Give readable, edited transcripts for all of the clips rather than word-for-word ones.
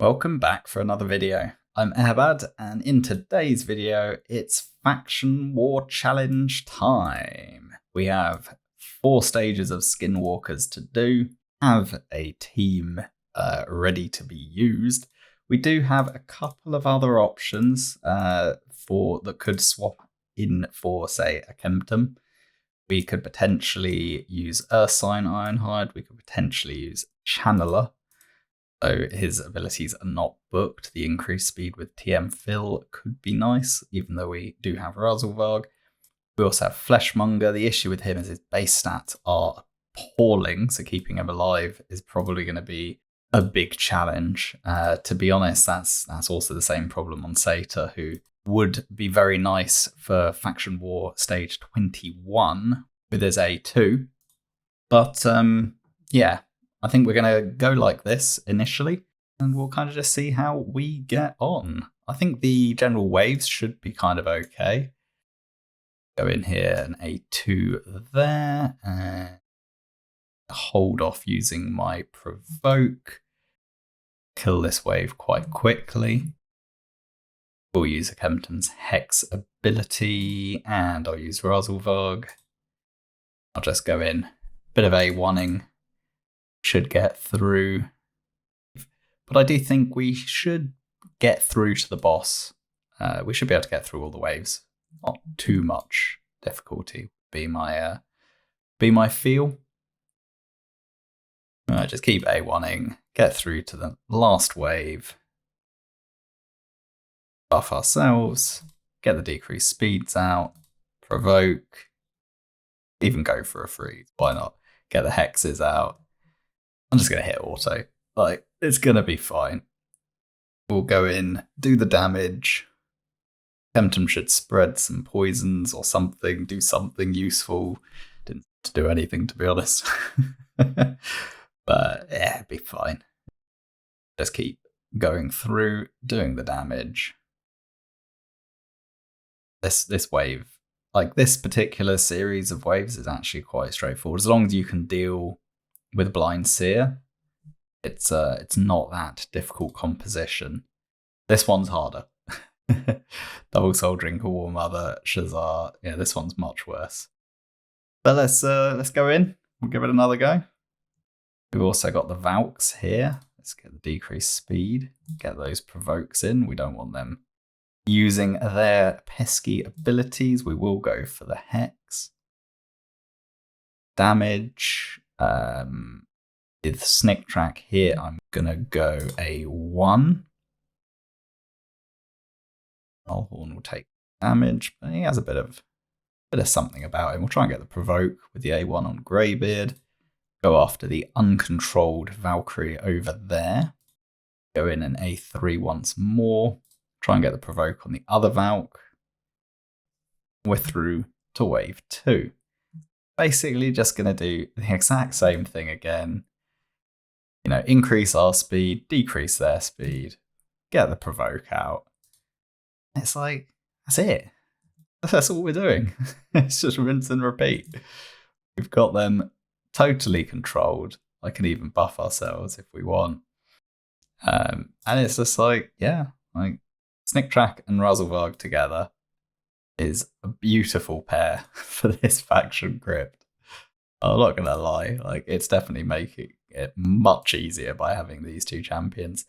Welcome back for another video. I'm Eharbad, and in today's video, it's Faction War Challenge time. We have 4 stages of Skinwalkers to do, have a team ready to be used. We do have a couple of other options that could swap in for, say, a Kempton. We could potentially use Ursine Ironhide, we could potentially use Channeler. So his abilities are not booked. The increased speed with TM Fill could be nice, even though we do have Razzlevarg. We also have Fleshmonger. The issue with him is his base stats are appalling, so keeping him alive is probably going to be a big challenge. To be honest, that's also the same problem on Satyr, who would be very nice for Faction War Stage 21 with his A2. But yeah, I think we're going to go like this initially, and we'll kind of just see how we get on. I think the general waves should be kind of okay. Go in here, an A2 there, and hold off using my Provoke. Kill this wave quite quickly. We'll use a Kempton's Hex ability, and I'll use Razzlevarg. I'll just go in, bit of A1ing. Should get through, but I do think we should get through to the boss. We should be able to get through all the waves. Not too much difficulty be my feel. Just keep A1ing, get through to the last wave, buff ourselves, get the decreased speeds out, provoke, even go for a freeze. Why not? Get the hexes out. I'm just going to hit auto. Like, it's going to be fine. We'll go in, do the damage. Kempton should spread some poisons or something, do something useful. Didn't do anything, to be honest. But yeah, it'd be fine. Just keep going through, doing the damage. This wave, like this particular series of waves, is actually quite straightforward. As long as you can deal with Blind Seer, it's not that difficult composition. This one's harder. Double Soul Drinker, War Mother, Shazar. Yeah, this one's much worse. But let's go in. We'll give it another go. We've also got the Valks here. Let's get the decreased speed. Get those provokes in. We don't want them using their pesky abilities. We will go for the Hex. Damage. With Snick Track here, I'm gonna go A1. Alhorn will take damage, but he has a bit of something about him. We'll try and get the provoke with the A1 on Greybeard. Go after the uncontrolled Valkyrie over there. Go in an A3 once more. Try and get the provoke on the other Valk. We're through to wave 2. Basically just going to do the exact same thing again. You know, increase our speed, decrease their speed, get the provoke out. It's like, that's it. That's all we're doing. It's just rinse and repeat. We've got them totally controlled. I can even buff ourselves if we want. And it's just like, yeah, like Snick Track and Razzlevarg together is a beautiful pair for this faction crypt. I'm not gonna lie, like it's definitely making it much easier by having these 2 champions.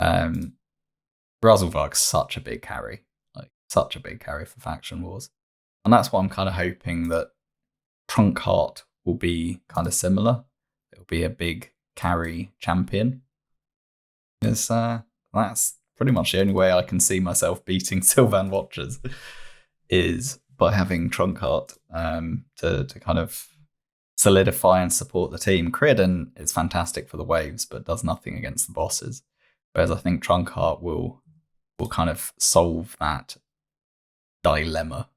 Razzlevarg's such a big carry, like such a big carry for Faction Wars, and that's what I'm kind of hoping that Trunkheart will be kind of similar. It'll be a big carry champion. Because that's pretty much the only way I can see myself beating Sylvan Watchers is by having Trunkheart to kind of solidify and support the team. Creedon is fantastic for the waves, but does nothing against the bosses. Whereas I think Trunkheart will kind of solve that dilemma.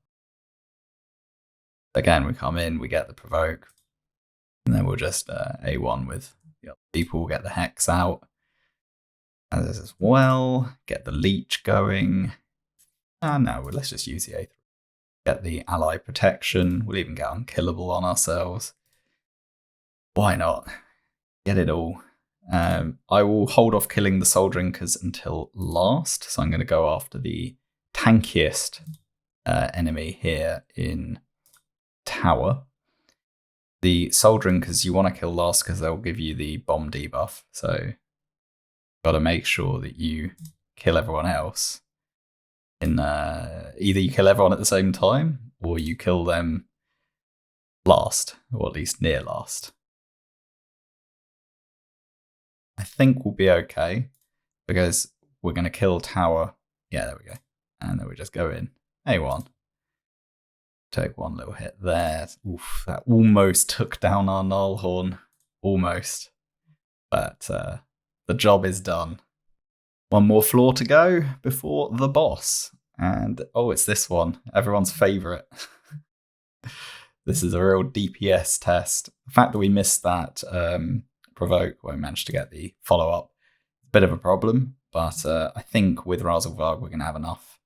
Again, we come in, we get the provoke, and then we'll just A1 with the other people, get the Hex out. As well, get the leech going. No, let's just use the A3. Get the ally protection. We'll even get unkillable on ourselves. Why not? Get it all. I will hold off killing the soul drinkers until last. So I'm going to go after the tankiest enemy here in tower. The soul drinkers you want to kill last because they'll give you the bomb debuff. So got to make sure that you kill everyone else. In either you kill everyone at the same time or you kill them last, or at least near last. I think we'll be okay because we're going to kill tower. Yeah, there we go. And then we just go in. A1. Take one little hit there. Oof, that almost took down our Nullhorn. Almost. But the job is done. One more floor to go before the boss. And it's this one. Everyone's favourite. This is a real DPS test. The fact that we missed that provoke when we managed to get the follow-up, a bit of a problem. But I think with Razelvarg we're going to have enough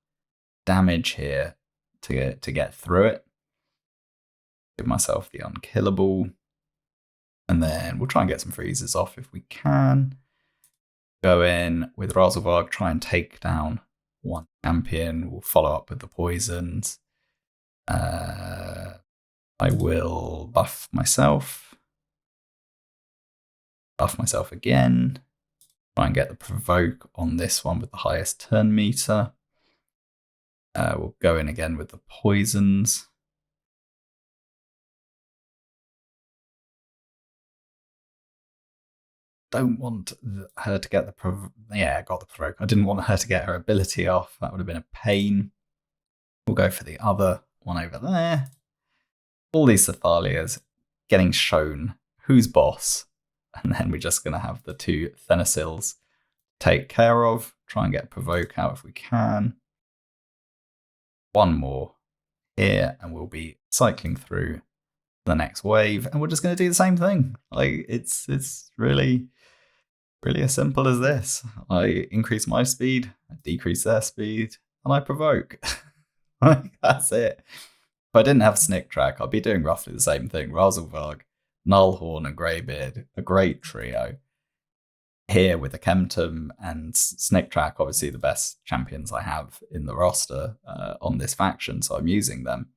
damage here to get through it. Give myself the unkillable. And then we'll try and get some freezes off if we can. Go in with Razelvarg, try and take down one champion. We'll follow up with the poisons. I will buff myself. Buff myself again. Try and get the provoke on this one with the highest turn meter. We'll go in again with the poisons. Don't want her to get the I got the provoke. I didn't want her to get her ability off. That would have been a pain. We'll go for the other one over there. All these Thethalias getting shown who's boss. And then we're just going to have the two Thenasils take care of. Try and get a provoke out if we can. One more here, and we'll be cycling through the next wave. And we're just going to do the same thing. Like it's really as simple as this. I increase my speed, I decrease their speed, and I provoke. That's it. If I didn't have Snick Track, I'd be doing roughly the same thing. Razelvarg, Nullhorn, and Greybeard, a great trio. Here with the Kemptum and Snick Track, obviously the best champions I have in the roster on this faction, so I'm using them.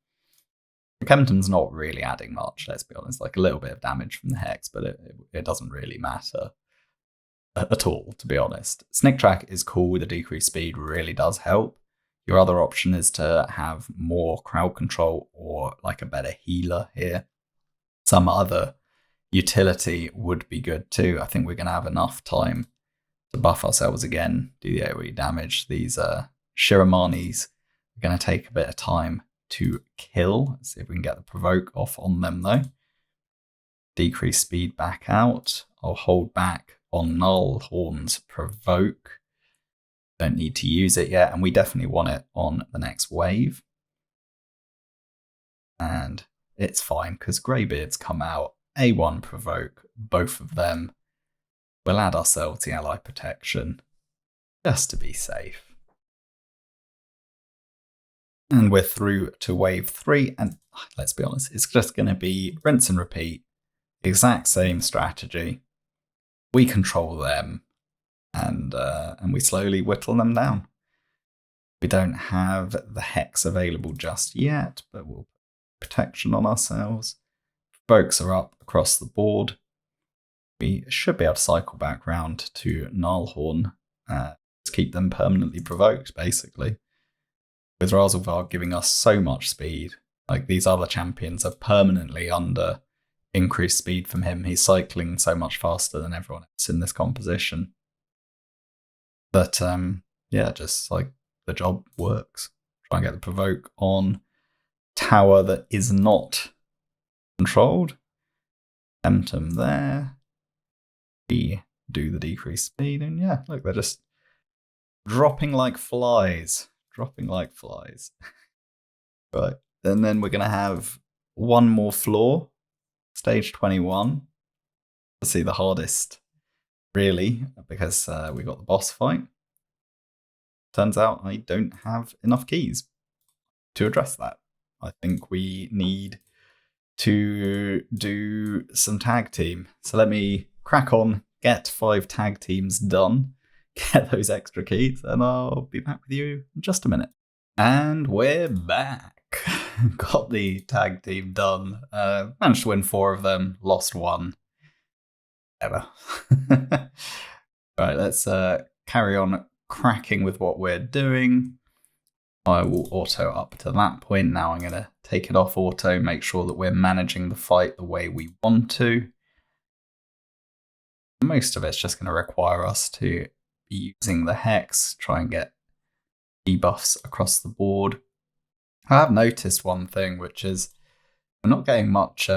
The Kemptum's not really adding much, let's be honest. Like a little bit of damage from the Hex, but it doesn't really matter at all, to be honest. Snick Track is cool with the decreased speed, really does help. Your other option is to have more crowd control or like a better healer here. Some other utility would be good too. I think we're going to have enough time to buff ourselves again, do the AoE damage. These Shiramanis are going to take a bit of time to kill. Let's see if we can get the provoke off on them though. Decrease speed back out. I'll hold back on Nullhorn's provoke. Don't need to use it yet, and we definitely want it on the next wave. And it's fine because Greybeard's come out. A1 provoke, both of them. We'll add ourselves the ally protection just to be safe. And we're through to wave 3, and let's be honest, it's just going to be rinse and repeat. Exact same strategy. We control them, and we slowly whittle them down. We don't have the Hex available just yet, but we'll put protection on ourselves. Provokes are up across the board. We should be able to cycle back round to Nullhorn. Just keep them permanently provoked, basically. With Razelvarg giving us so much speed. Like these other champions are permanently under increased speed from him. He's cycling so much faster than everyone else in this composition. But yeah, just like the job works. Try and get the provoke on tower that is not controlled. Emptum there. We do the decreased speed, and yeah, look, they're just dropping like flies. Dropping like flies. Right. And then we're going to have one more floor. Stage 21. To see the hardest, really, because we got the boss fight. Turns out I don't have enough keys to address that. I think we need to do some tag team. So let me crack on get 5 tag teams done, get those extra keys, and I'll be back with you in just a minute. And we're back. Got the tag team done. Managed to win 4 of them, lost 1. Ever. Right, let's carry on cracking with what we're doing. I will auto up to that point. Now I'm going to take it off auto, make sure that we're managing the fight the way we want to. Most of it's just going to require us to be using the hex, try and get debuffs across the board. I have noticed one thing, which is we're not getting much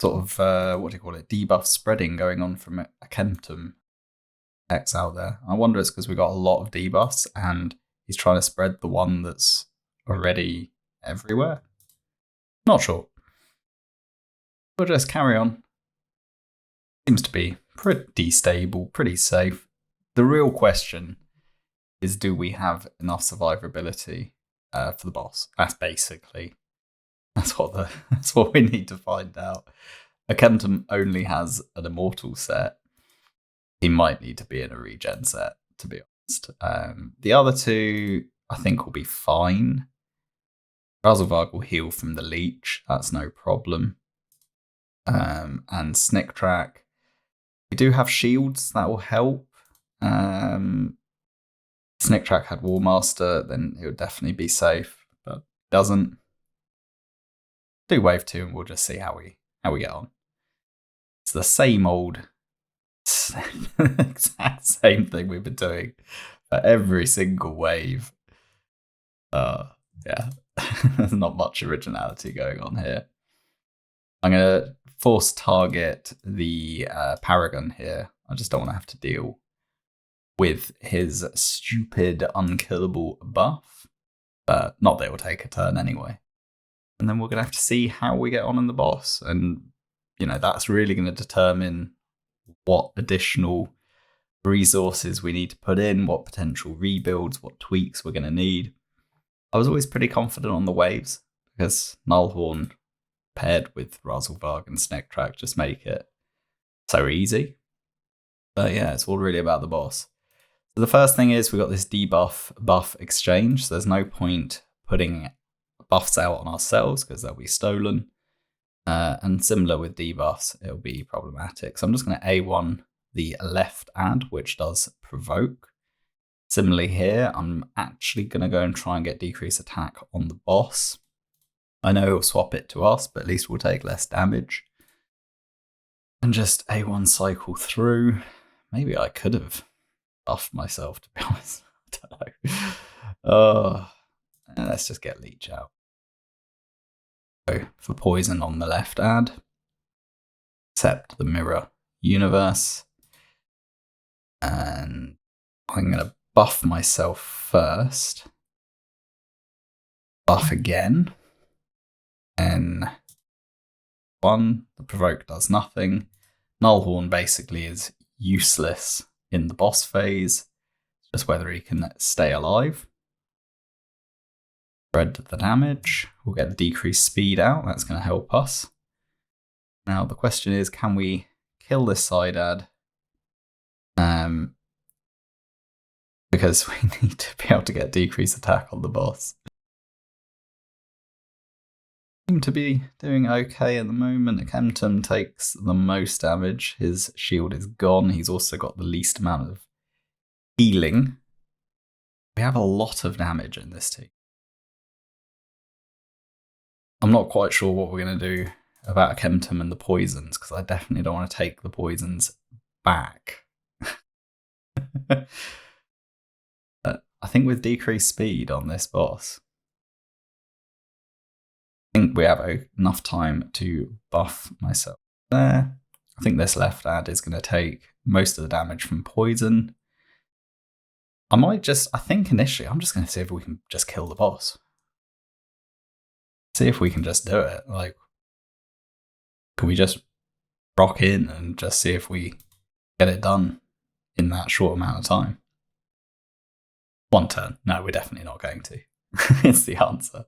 debuff spreading going on from a Kemptum X out there. I wonder it's because we got a lot of debuffs and he's trying to spread the one that's already everywhere. Not sure. We'll just carry on. Seems to be pretty stable, pretty safe. The real question is, do we have enough survivability for the boss? That's what we need to find out. A Kemptum only has an immortal set. He might need to be in a regen set, to be honest. The other 2, I think, will be fine. Razelvarg will heal from the leech. That's no problem. And Snicktrack. We do have shields. That will help. Snicktrack had Warmaster, then it would definitely be safe. But it doesn't. Do wave 2 and we'll just see how we get on. It's the same old, exact same thing we've been doing for every single wave. Yeah, there's not much originality going on here. I'm going to force target the Paragon here. I just don't want to have to deal with his stupid unkillable buff. Not that it will take a turn anyway. And then we're going to have to see how we get on in the boss. And, that's really going to determine what additional resources we need to put in, what potential rebuilds, what tweaks we're going to need. I was always pretty confident on the waves because Nullhorn paired with Razelvarg and Snicktrack just make it so easy. But yeah, it's all really about the boss. So the first thing is we got this debuff buff exchange. So there's no point putting buffs out on ourselves because they'll be stolen. And similar with debuffs, it'll be problematic. So I'm just going to A1 the left add, which does provoke. Similarly here, I'm actually going to go and try and get decrease attack on the boss. I know he'll swap it to us, but at least we'll take less damage. And just A1 cycle through. Maybe I could have buffed myself, to be honest. I don't know. Let's just get leech out. So for poison on the left add. Accept the mirror universe. And I'm going to buff myself first. Buff again. And 1, the provoke does nothing. Nullhorn basically is useless in the boss phase. Just whether he can stay alive. Spread the damage. We'll get the decreased speed out. That's going to help us. Now the question is, can we kill this side ad? Because we need to be able to get decreased attack on the boss. Seem to be doing okay at the moment. Kemptum takes the most damage. His shield is gone. He's also got the least amount of healing. We have a lot of damage in this team. I'm not quite sure what we're going to do about Kemptum and the poisons, because I definitely don't want to take the poisons back. I think with decreased speed on this boss, I think we have enough time to buff myself there. I think this left ad is going to take most of the damage from poison. I think initially I'm just going to see if we can just kill the boss. See if we can just do it. Like, can we just rock in and just see if we get it done in that short amount of time? 1 turn. No, we're definitely not going to. It's the answer.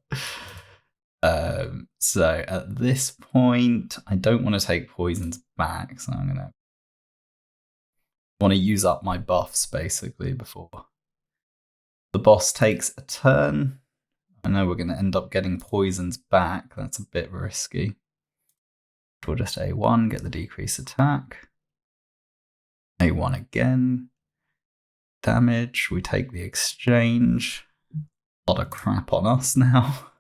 So at this point, I don't want to take poisons back, so I'm going to want to use up my buffs basically before the boss takes a turn. I know we're going to end up getting poisons back. That's a bit risky. We'll just A1, get the decrease attack. A1 again. Damage. We take the exchange. A lot of crap on us now.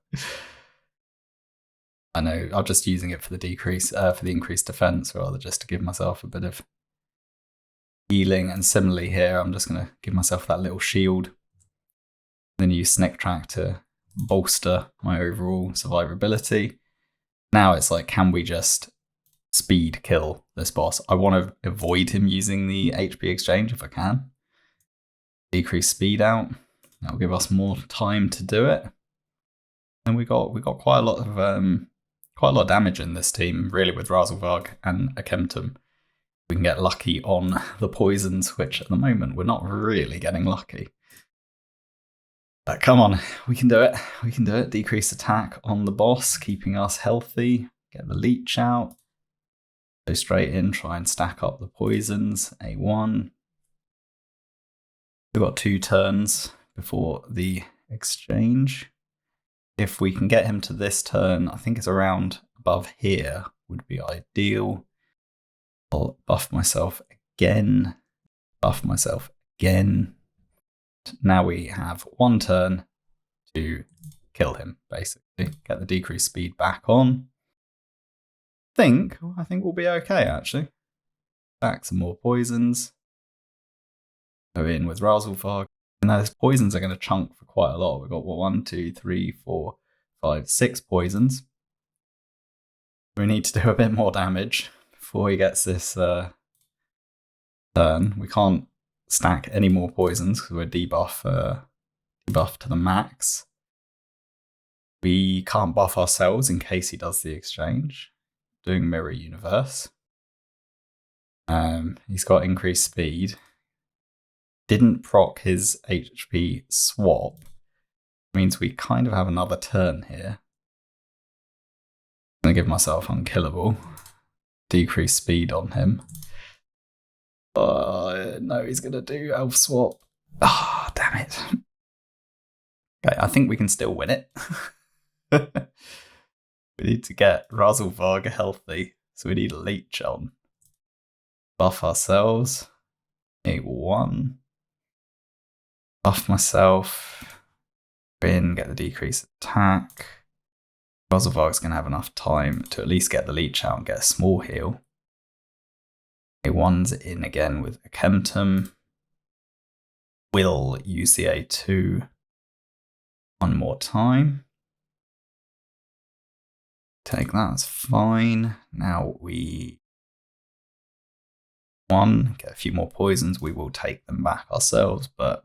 I know, I'm just using it for the decrease, for the increased defense, rather just to give myself a bit of healing. And similarly here, I'm just going to give myself that little shield. Then use Snick Track to bolster my overall survivability. Now it's like, can we just speed kill this boss? I want to avoid him using the HP exchange if I can. Decrease speed out. That'll give us more time to do it. And we got quite a lot of damage in this team, really, with Razelvarg and Akemtum. We can get lucky on the poisons, which at the moment we're not really getting lucky. But come on, we can do it. We can do it. Decrease attack on the boss, keeping us healthy. Get the leech out. Go straight in, try and stack up the poisons. A1. We've got 2 turns before the exchange. If we can get him to this turn, I think it's around above here would be ideal. I'll buff myself again. Buff myself again. Now we have 1 turn to kill him, basically. Get the decreased speed back on. I think we'll be okay, actually. Back some more poisons. Go in with Razelvarg. And those poisons are going to chunk for quite a lot. We've got 1, 2, 3, 4, 5, 6 poisons. We need to do a bit more damage before he gets this turn. We can't stack any more poisons because we're debuffed to the max. We can't buff ourselves in case he does the exchange. Doing Mirror Universe. He's got increased speed. Didn't proc his HP swap. Means we kind of have another turn here. I'm going to give myself unkillable. Decrease speed on him. No, he's going to do elf swap. Ah, oh, damn it. Okay, I think we can still win it. We need to get Razelvarg healthy, so we need a leech on. Buff ourselves. A1. Buff myself. In, get the decreased attack. Razelvarg's going to have enough time to at least get the leech out and get a small heal. A1's in again with Akemtum. Will use the A2 one more time. Take that, that's fine. Now we get a few more poisons. We will take them back ourselves, but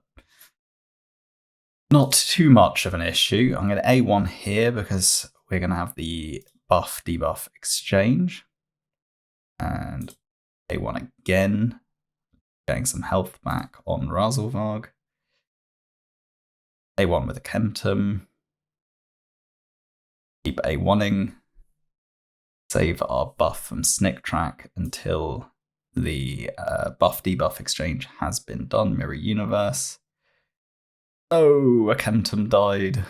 not too much of an issue. I'm going to A1 here because we're going to have the buff debuff exchange. And A1 again, getting some health back on Razelvarg. A1 with Akemtum. Keep A1ing. Save our buff from Snick Track until the buff debuff exchange has been done. Mirror Universe. Oh, Akemtum died.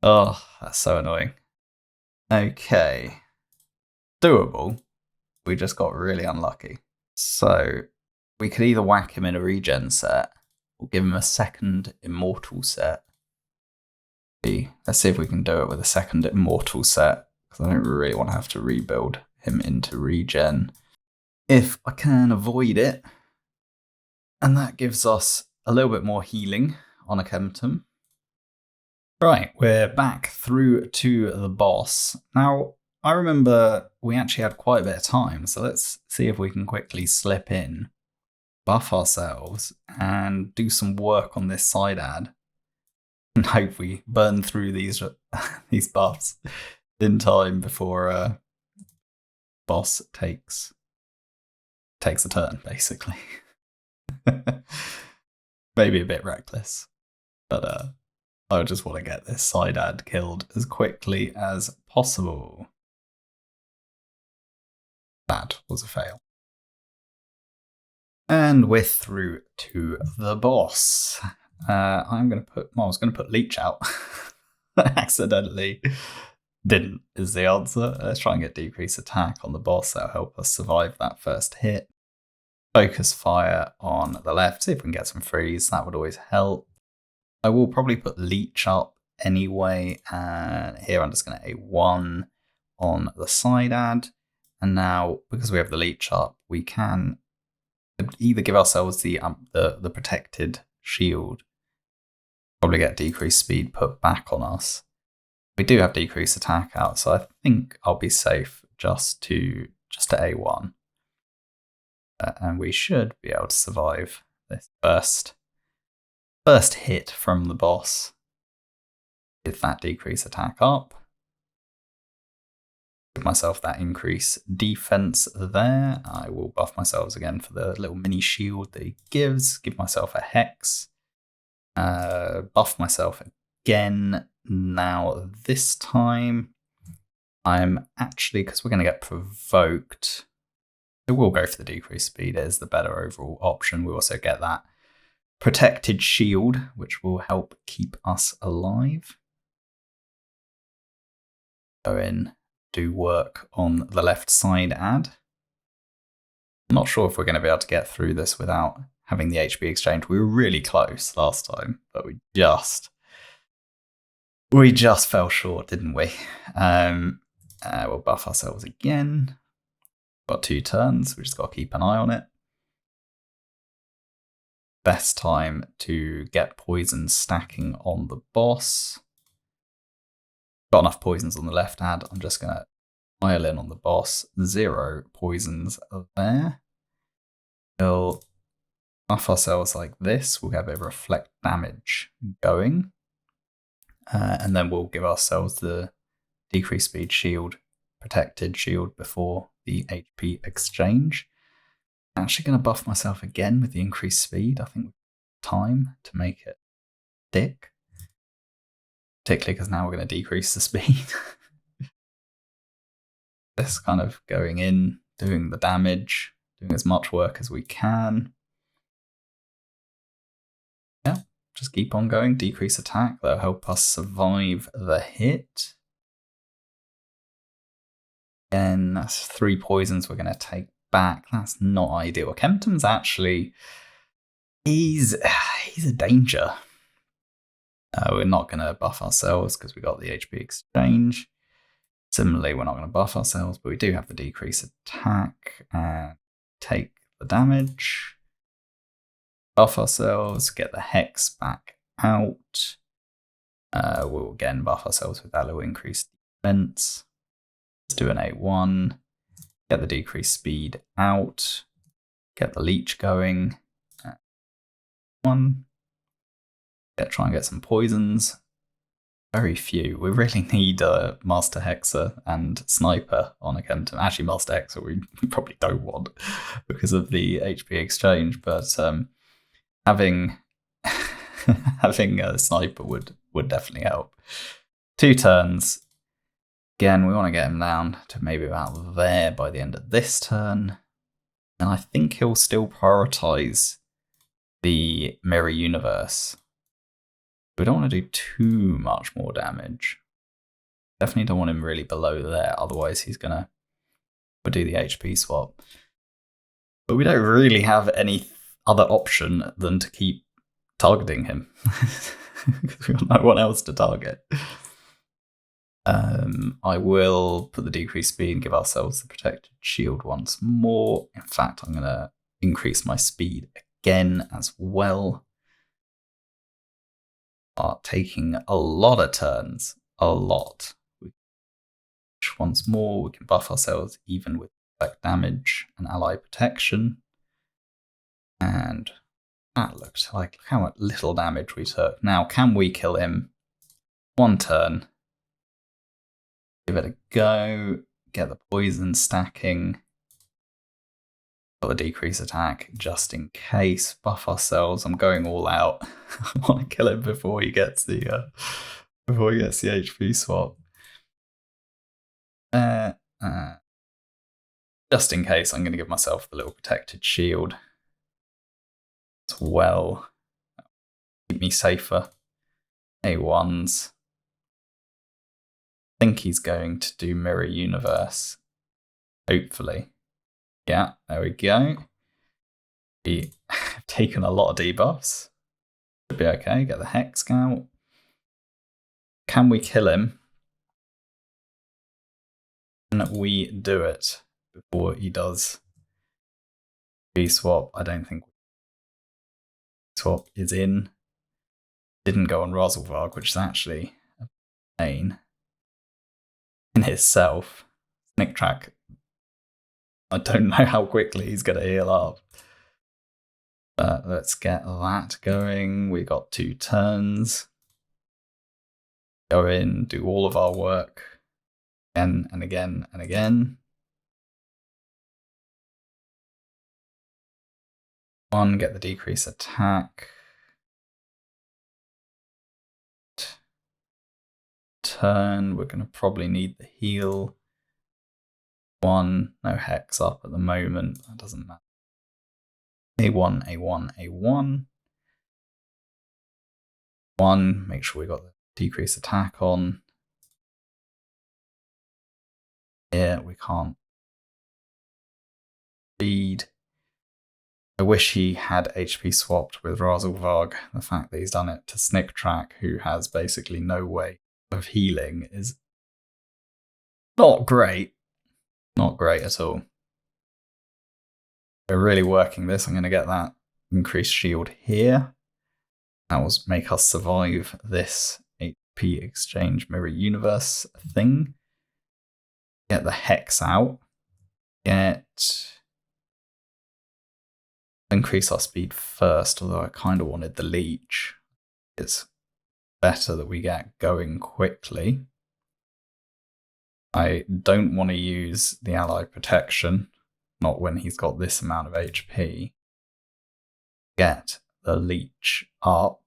Oh, that's so annoying. Okay. Doable. We just got really unlucky. So we could either whack him in a regen set or give him a second immortal set. Let's see if we can do it with a second immortal set, because I don't really want to have to rebuild him into regen if I can avoid it. And that gives us a little bit more healing on Akemtum. Right, we're back through to the boss. Now, I remember we actually had quite a bit of time, so let's see if we can quickly slip in, buff ourselves, and do some work on this side ad. And hope we burn through these buffs in time before boss takes a turn, basically. Maybe a bit reckless, but I just want to get this side ad killed as quickly as possible. That was a fail. And we're through to the boss. I'm going to put, well, I was going to put Leech out. Accidentally didn't, is the answer. Let's try and get decrease attack on the boss. That'll help us survive that first hit. Focus fire on the left. See if we can get some freeze. That would always help. I will probably put Leech up anyway. And here I'm just going to A1 on the side ad. And now, because we have the Leech up, we can either give ourselves the protected shield, probably get decreased speed put back on us. We do have decreased attack out, so I think I'll be safe just to A1. And we should be able to survive this first hit from the boss with that decrease attack up. Give myself that increase defense there. I will buff myself again for the little mini shield that he gives. Give myself a hex. Buff myself again. Now this time I'm actually, because we're going to get provoked, so we'll go for the decreased speed. It is the better overall option. We also get that protected shield, which will help keep us alive. Go in, do work on the left side ad. I'm not sure if we're going to be able to get through this without having the HP exchange. We were really close last time, but we just fell short, didn't we? We'll buff ourselves again. Got 2 turns, we just got to keep an eye on it. Best time to get poison stacking on the boss. Got enough poisons on the left ad. I'm just going to pile in on the boss. 0 poisons there. We'll buff ourselves like this. We'll have a reflect damage going. And then we'll give ourselves the decreased speed shield, protected shield before the HP exchange. I'm actually going to buff myself again with the increased speed. I think time to make it stick. Particularly because now we're going to decrease the speed. This kind of going in, doing the damage, doing as much work as we can. Yeah, just keep on going. Decrease attack. That'll help us survive the hit. Again, that's 3 poisons we're going to take back. That's not ideal. Kempton's actually, he's a danger. We're not going to buff ourselves because we got the HP exchange. Similarly, we're not going to buff ourselves, but we do have the decrease attack and take the damage. Buff ourselves, get the hex back out. We'll again buff ourselves with that little increased defense. Let's do an A1. Get the decreased speed out. Get the leech going. 1. Try and get some poisons. Very few. We really need Master Hexer and Sniper on a Kempton. Actually, Master Hexer we probably don't want because of the HP exchange, but having a Sniper would definitely help. 2 turns. Again, we want to get him down to maybe about there by the end of this turn. And I think he'll still prioritize the Mirror Universe. We don't want to do too much more damage. Definitely don't want him really below there, otherwise he's going to do the HP swap. But we don't really have any other option than to keep targeting him. Because we've got no one else to target. I will put the decreased speed and give ourselves the protected shield once more. In fact, I'm going to increase my speed again as well. Are taking a lot of turns, a lot. Once more, we can buff ourselves even with effect damage and ally protection. And that looks like how much little damage we took. Now, can we kill him? 1 turn. Give it a go. Get the poison stacking. Got the decrease attack just in case. Buff ourselves. I'm going all out. I want to kill him before he gets the HP swap. Just in case, I'm going to give myself the little protected shield. as well. Keep me safer. A1s. I think he's going to do Mirror Universe. Hopefully. Yeah, there we go. We have taken a lot of debuffs. Should be okay. Get the Hex out. Can we kill him? Can we do it before he does B-swap? I don't think swap is in. Didn't go on Rosalvarg, which is actually a pain in itself. Snick track. I don't know how quickly he's going to heal up. But let's get that going. We got 2 turns. Go in, do all of our work again and again and again. 1, get the decrease attack. Turn, we're going to probably need the heal. 1, no Hex up at the moment, that doesn't matter. A1, A1, A1. 1, make sure we got the decrease attack on. Yeah, we can't. Speed. I wish he had HP swapped with Razelvarg. The fact that he's done it to Snick Track, who has basically no way of healing, is not great. Not great at all. We're really working this. I'm going to get that increased shield here. That will make us survive this HP exchange mirror universe thing. Get the Hex out. Increase our speed first, although I kind of wanted the leech. It's better that we get going quickly. I don't want to use the ally protection, not when he's got this amount of HP. Get the leech up.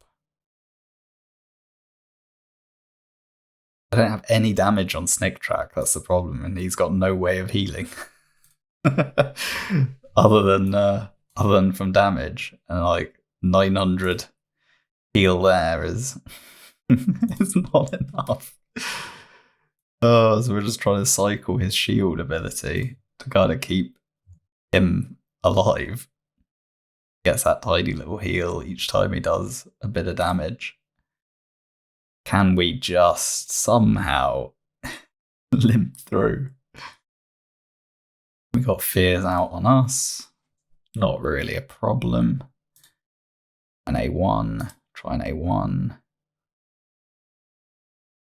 I don't have any damage on Snick Track, that's the problem, and he's got no way of healing. other than from damage, and like 900 heal there is it's not enough. Oh, so we're just trying to cycle his shield ability to kind of keep him alive. Gets that tiny little heal each time he does a bit of damage. Can we just somehow limp through? We got fears out on us. Not really a problem. An A1. Try an A1.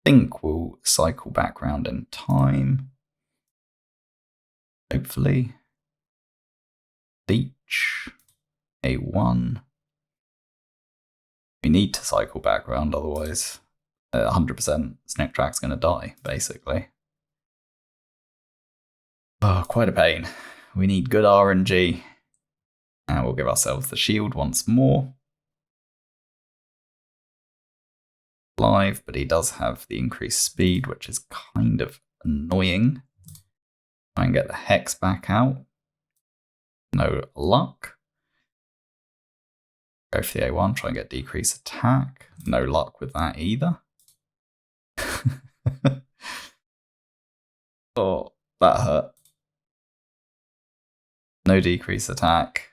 Think we'll cycle back round in time. Hopefully. Leech. A1. We need to cycle back round, otherwise 100% Snick Track's going to die, basically. Oh, quite a pain. We need good RNG. And we'll give ourselves the shield once more. Live, but he does have the increased speed, which is kind of annoying. Try and get the Hex back out. No luck. Go for the A1, try and get decreased attack. No luck with that either. Oh, that hurt. No decrease attack.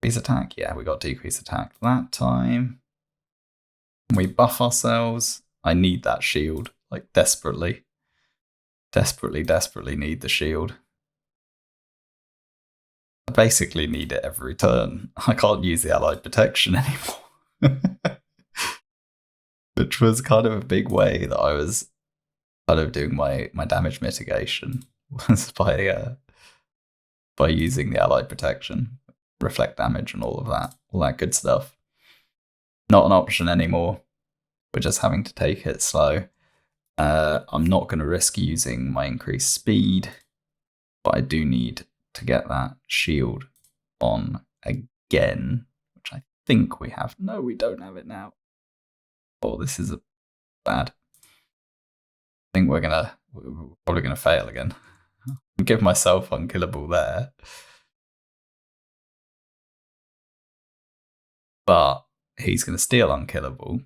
Decrease attack? Yeah, we got decrease attack that time. We buff ourselves. I need that shield, like desperately. Desperately need the shield. I basically need it every turn. I can't use the allied protection anymore. Which was kind of a big way that I was kind of doing my damage mitigation, was by using the allied protection, reflect damage and all that good stuff. Not an option anymore. We're just having to take it slow. I'm not going to risk using my increased speed, but I do need to get that shield on again, which I think we have. No, we don't have it now. Oh, this is bad. I think we're probably gonna fail again. Give myself unkillable there. but he's going to steal unkillable.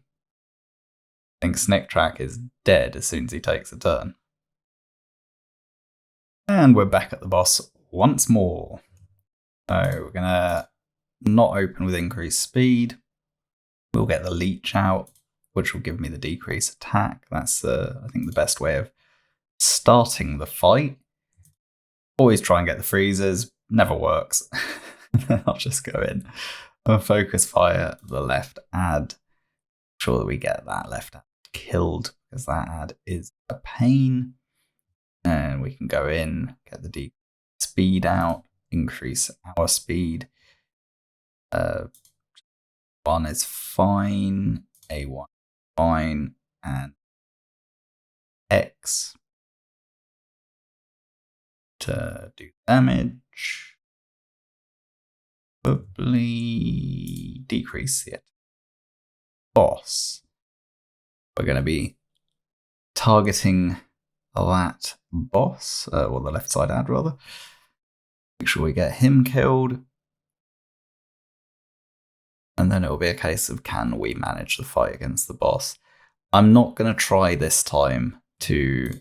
I think Snick Track is dead as soon as he takes a turn. And we're back at the boss once more. So we're going to not open with increased speed. We'll get the leech out, which will give me the decreased attack. That's, I think, the best way of starting the fight. Always try and get the freezers. Never works. Then I'll just go in and focus fire the left ad. Sure that we get that left ad killed, because that ad is a pain. And we can go in, get the speed out, increase our speed. 1 is fine, A1 fine, and X to do damage. Probably decrease the boss. We're going to be targeting that boss, or the left side ad rather. Make sure we get him killed. And then it will be a case of, can we manage the fight against the boss? I'm not going to try this time to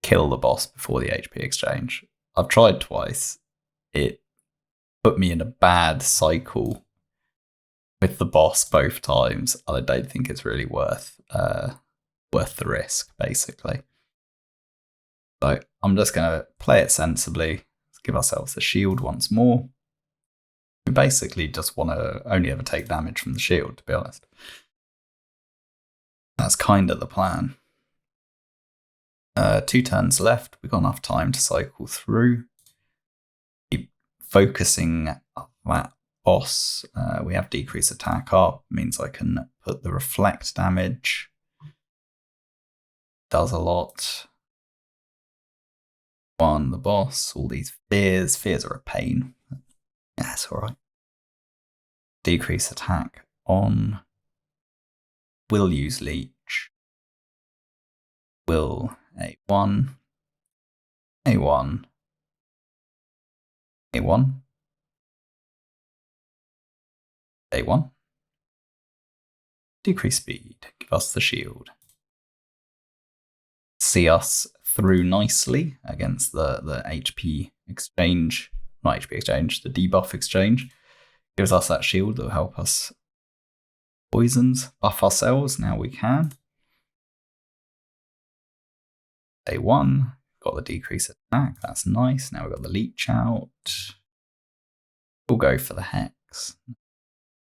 kill the boss before the HP exchange. I've tried twice. It put me in a bad cycle with the boss both times. I don't think it's really worth the risk, basically. So I'm just going to play it sensibly. Let's give ourselves a shield once more. We basically just want to only ever take damage from the shield, to be honest. That's kind of the plan. 2 turns left. We've got enough time to cycle through. Keep focusing on that boss. We have decreased attack up. Means I can put the reflect damage. Does a lot. On the boss. All these fears. Fears are a pain. Yeah, it's alright. Decrease attack on. Will use leech. Will A1. A1. A1. A1. Decrease speed. Give us the shield. See us through nicely against the HP exchange. Not HP exchange, the debuff exchange. Gives us that shield that will help us poisons, buff ourselves. Now we can. A1, got the decrease attack. That's nice. Now we've got the leech out. We'll go for the hex.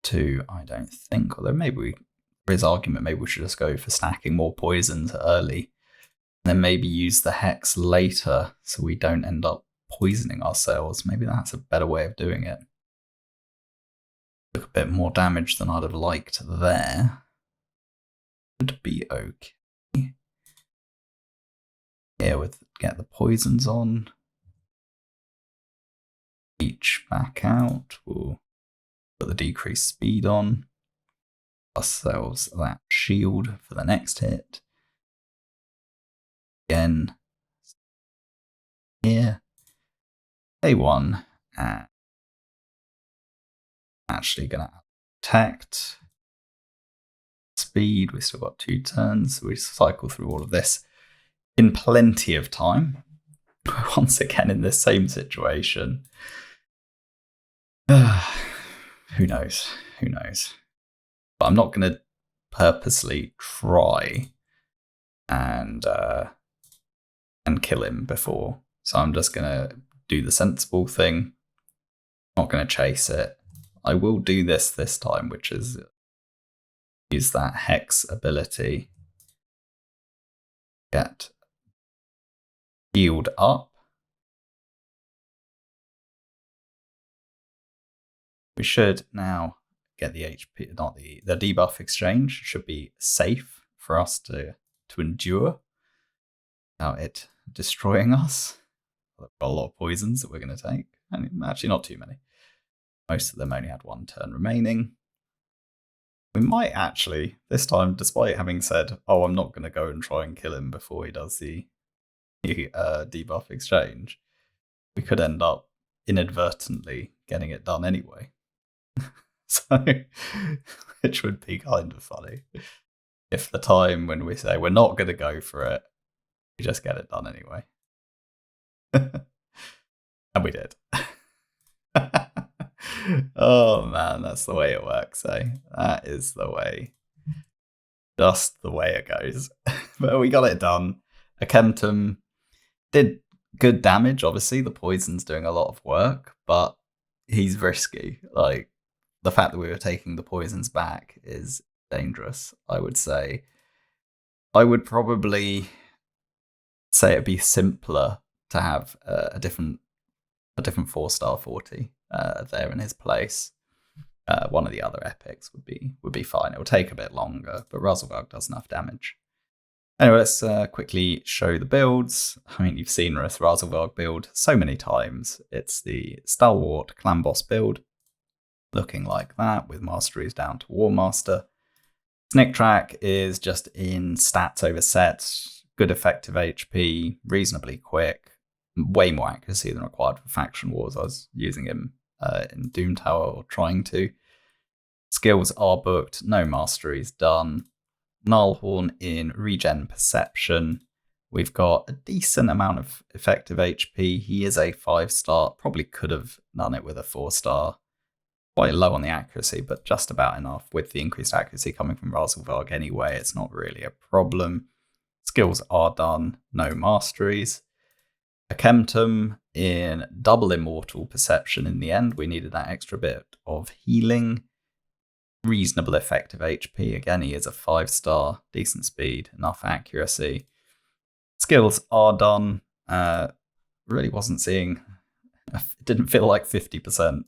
2, I don't think. Although maybe there is argument. Maybe we should just go for stacking more poisons early, and then maybe use the hex later, so we don't end up poisoning ourselves. Maybe that's a better way of doing it. Took a bit more damage than I'd have liked there. Would be okay. Here with get the poisons on. Leech back out. We'll put the decreased speed on. Ourselves that shield for the next hit. Again. Here. A1 and actually gonna protect speed. We've still got 2 turns, so we cycle through all of this in plenty of time. Once again in this same situation. Who knows? Who knows? But I'm not gonna purposely try and kill him before. So I'm just gonna do the sensible thing. Not gonna chase it. I will do this time, which is use that hex ability. Get healed up. We should now get the HP, not the debuff exchange. Should be safe for us to endure without it destroying us. We've got a lot of poisons that we're going to take. And actually not too many. Most of them only had 1 turn remaining. We might actually, this time, despite having said, oh, I'm not going to go and try and kill him before he does the debuff exchange, we could end up inadvertently getting it done anyway. So, which would be kind of funny if the time when we say we're not going to go for it, we just get it done anyway. And we did. Oh man, that's the way it works, eh? That is the way. Just the way it goes. But we got it done. Akemtum did good damage, obviously. The poison's doing a lot of work, but he's risky. Like, the fact that we were taking the poisons back is dangerous, I would say. I would probably say it'd be simpler to have a different 4-star 40 there in his place. One of the other epics would be fine. It will take a bit longer, but Razelgarg does enough damage. Anyway, let's quickly show the builds. I mean, you've seen Ruth Razelgarg build so many times. It's the Stalwart Clan Boss build, looking like that, with masteries down to War Master. Snick Track is just in stats over sets, good effective HP, reasonably quick, way more accuracy than required for Faction Wars. I was using him in Doom Tower, or trying to. Skills are booked, no masteries done. Gnarlhorn in regen perception. We've got a decent amount of effective HP. He is a 5-star. Probably could have done it with a 4-star. Quite low on the accuracy, but just about enough. With the increased accuracy coming from Razelgarg anyway, it's not really a problem. Skills are done, no masteries. Akemtum in double immortal perception in the end. We needed that extra bit of healing. Reasonable effective HP. Again, he is a 5-star, decent speed, enough accuracy. Skills are done. Really wasn't seeing, it didn't feel like 50%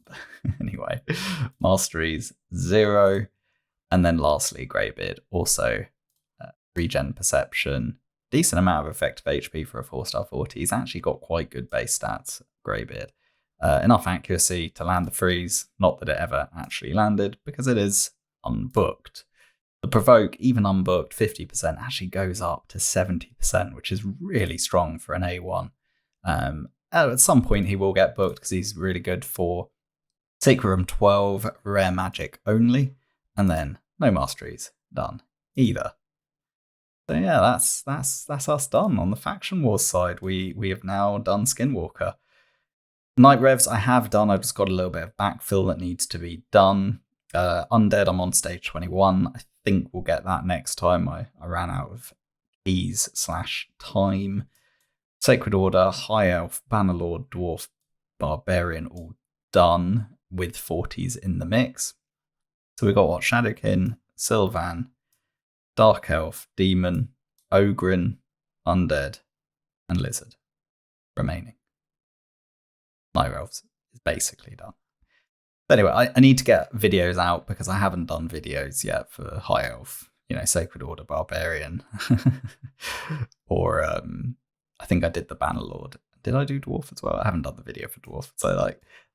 anyway. Masteries 0. And then lastly, Greybeard, also regen perception. Decent amount of effective HP for a 4-star 40. He's actually got quite good base stats, Greybeard. Enough accuracy to land the freeze. Not that it ever actually landed, because it is unbooked. The provoke, even unbooked, 50% actually goes up to 70%, which is really strong for an A1. At some point he will get booked, because he's really good for Sacred Room 12, rare magic only, and then no masteries done either. So yeah, that's us done on the Faction Wars side. We have now done Skinwalker. Night Revs I have done. I've just got a little bit of backfill that needs to be done. Undead, I'm on stage 21. I think we'll get that next time. I ran out of keys / time. Sacred Order, High Elf, Bannerlord, Dwarf, Barbarian all done with 40s in the mix. So we got what? Shadowkin, Sylvan, Dark Elf, Demon, Ogrin, Undead, and Lizard remaining. Night Elves is basically done. But anyway, I need to get videos out, because I haven't done videos yet for High Elf, Sacred Order, Barbarian. Or I think I did the Bannerlord. Did I do Dwarf as well? I haven't done the video for Dwarf. So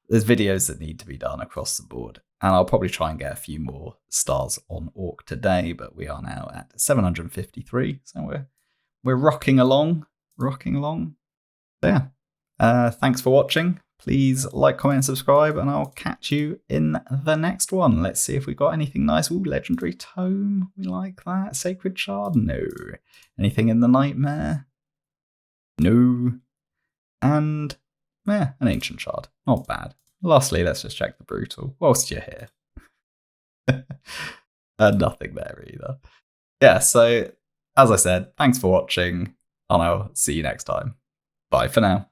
there's videos that need to be done across the board. And I'll probably try and get a few more stars on Orc today, but we are now at 753. So we're rocking along. So yeah. Thanks for watching. Please like, comment, and subscribe, and I'll catch you in the next one. Let's see if we got anything nice. Ooh, Legendary Tome. We like that. Sacred Shard? No. Anything in the Nightmare? No. And, an Ancient Shard. Not bad. Lastly, let's just check the Brutal whilst you're here. And nothing there either. Yeah, so, as I said, thanks for watching, and I'll see you next time. Bye for now.